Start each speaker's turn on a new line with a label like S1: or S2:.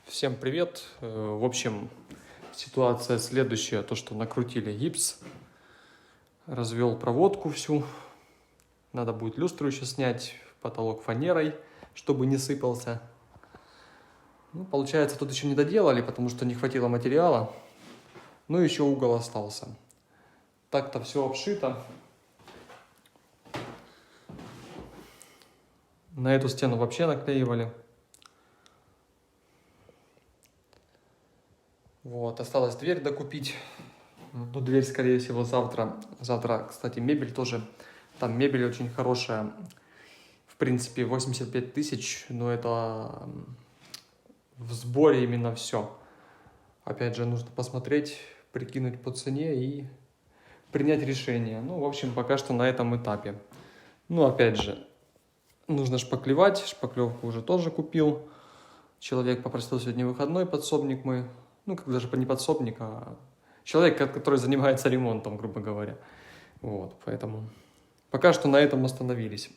S1: Всем привет! В общем, ситуация следующая. То, что накрутили гипс, развел проводку всю. Надо будет люстру еще снять, потолок фанерой, чтобы не сыпался. Ну, получается, тут еще не доделали, потому что не хватило материала. Ну, еще угол остался. Так-то все обшито. На эту стену вообще наклеивали. Вот, осталось дверь докупить. Ну, дверь, скорее всего, завтра. Завтра, кстати, мебель тоже. Там мебель очень хорошая. В принципе, 85 тысяч, но это в сборе именно все. Опять же, нужно посмотреть, прикинуть по цене и принять решение. Ну, в общем, пока что на этом этапе. Ну, опять же, нужно шпаклевать. Шпаклевку уже тоже купил. Человек попросил сегодня выходной, подсобник мой. Ну, как даже не подсобник, а человек, который занимается ремонтом, грубо говоря. Вот, поэтому пока что на этом остановились.